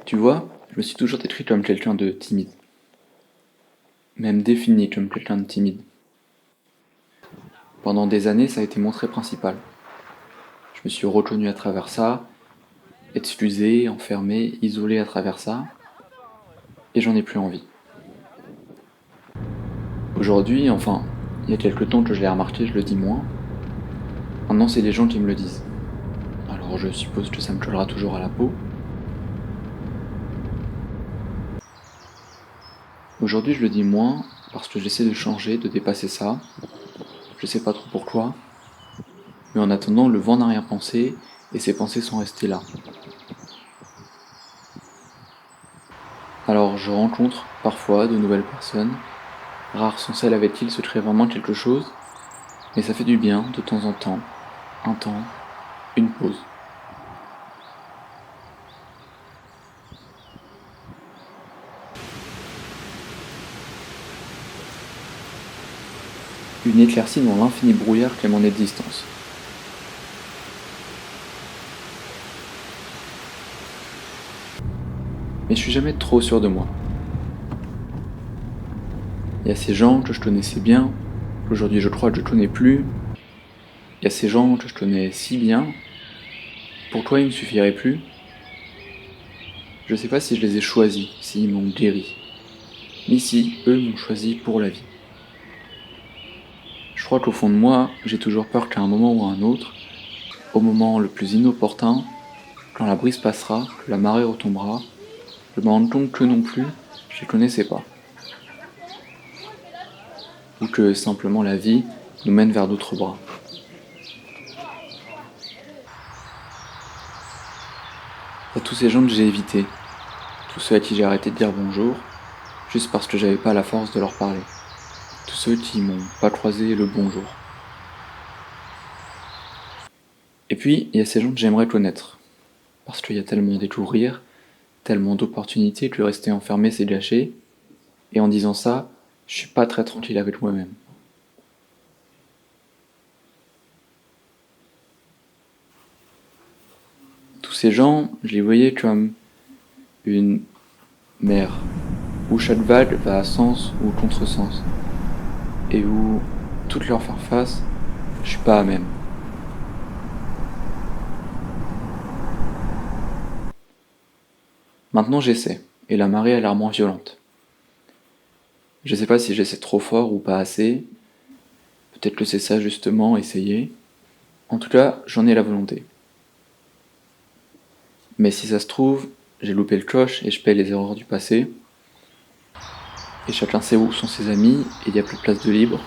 Tu vois, je me suis toujours décrit comme quelqu'un de timide, même défini comme quelqu'un de timide. Pendant des années, ça a été mon trait principal. Je me suis reconnu à travers ça, exclusé, enfermé, isolé à travers ça, et j'en ai plus envie. Aujourd'hui, enfin, il y a quelques temps que je l'ai remarqué, je le dis moins. Maintenant, c'est les gens qui me le disent. Alors je suppose que ça me collera toujours à la peau. Aujourd'hui, je le dis moins parce que j'essaie de changer, de dépasser ça. Je sais pas trop pourquoi, mais en attendant, le vent n'a rien pensé et ses pensées sont restées là. Alors je rencontre parfois de nouvelles personnes, rares sont celles avec qui il se crée vraiment quelque chose, mais ça fait du bien de temps en temps, un temps, une pause. Une éclaircie dans l'infini brouillard qu'est mon existence. Mais je suis jamais trop sûr de moi. Il y a ces gens que je connaissais bien, qu'aujourd'hui je crois que je connais plus. Il y a ces gens que je connais si bien, pourquoi ils me suffiraient plus? Je sais pas si je les ai choisis, s'ils m'ont guéri, ni si eux m'ont choisi pour la vie. Je crois qu'au fond de moi, j'ai toujours peur qu'à un moment ou à un autre, au moment le plus inopportun, quand la brise passera, que la marée retombera, je me rends compte que non plus, je les connaissais pas. Ou que simplement la vie nous mène vers d'autres bras. À tous ces gens que j'ai évités, tous ceux à qui j'ai arrêté de dire bonjour, juste parce que j'avais pas la force de leur parler. Tous ceux qui m'ont pas croisé le bonjour. Et puis, il y a ces gens que j'aimerais connaître, parce qu'il y a tellement à découvrir, tellement d'opportunités que rester enfermé c'est gâché, et en disant ça, je suis pas très tranquille avec moi-même. Tous ces gens, je les voyais comme une mer, où chaque vague va à sens ou contresens, et où, toutes leur faire face, je suis pas à même. Maintenant j'essaie, et la marée a l'air moins violente. Je sais pas si j'essaie trop fort ou pas assez, peut-être que c'est ça justement, essayer. En tout cas, j'en ai la volonté. Mais si ça se trouve, j'ai loupé le coche et je paie les erreurs du passé, et chacun sait où sont ses amis, et il y a plus de place de libre,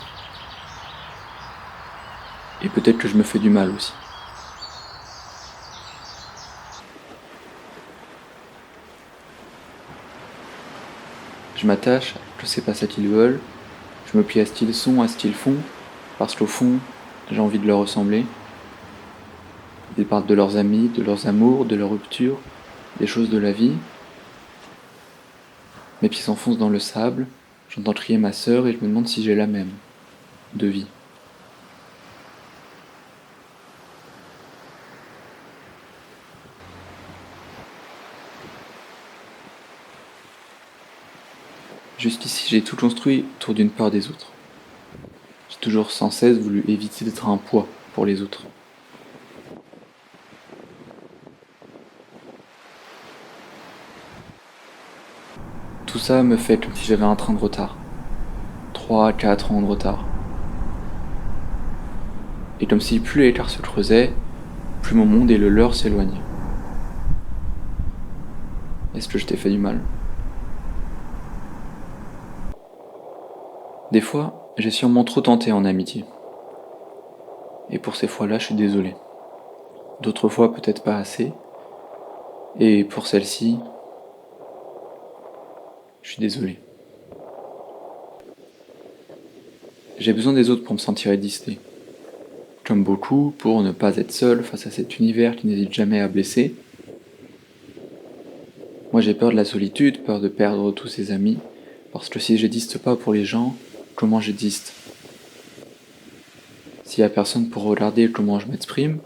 et peut-être que je me fais du mal aussi. Je m'attache, je sais pas ce qu'ils veulent, je me plie à ce qu'ils sont, à ce qu'ils font, parce qu'au fond, j'ai envie de leur ressembler. Ils parlent de leurs amis, de leurs amours, de leurs ruptures, des choses de la vie. Mes pieds s'enfoncent dans le sable, j'entends crier ma sœur et je me demande si j'ai la même, de vie. Jusqu'ici, j'ai tout construit autour d'une peur des autres. J'ai toujours sans cesse voulu éviter d'être un poids pour les autres. Tout ça me fait comme si j'avais un train de retard. 3 4 ans de retard. Et comme si plus l'écart se creusait, plus mon monde et le leur s'éloignaient. Est-ce que je t'ai fait du mal? Des fois, j'ai sûrement trop tenté en amitié. Et pour ces fois-là, je suis désolé. D'autres fois, peut-être pas assez. Et pour celle-ci, je suis désolé. J'ai besoin des autres pour me sentir existé. Comme beaucoup, pour ne pas être seul face à cet univers qui n'hésite jamais à blesser. Moi j'ai peur de la solitude, peur de perdre tous ses amis, parce que si j'existe pas pour les gens, comment j'existe? S'il y a personne pour regarder comment je m'exprime,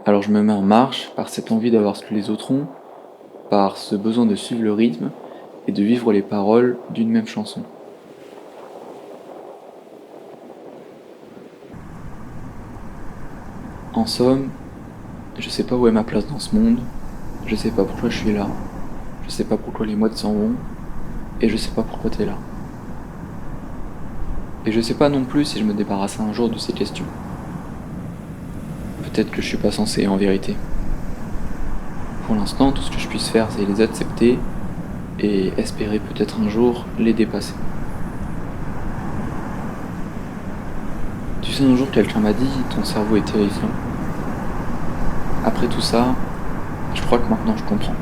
Alors je me mets en marche par cette envie d'avoir ce que les autres ont, par ce besoin de suivre le rythme et de vivre les paroles d'une même chanson. En somme, je sais pas où est ma place dans ce monde, je sais pas pourquoi je suis là, je sais pas pourquoi les mois s'en vont, et je sais pas pourquoi t'es là. Et je sais pas non plus si je me débarrasserai un jour de ces questions. Peut-être que je suis pas censé en vérité. Pour l'instant, tout ce que je puisse faire, c'est les accepter et espérer peut-être un jour les dépasser. Tu sais, un jour, quelqu'un m'a dit, ton cerveau est terrifiant. Après tout ça, je crois que maintenant je comprends.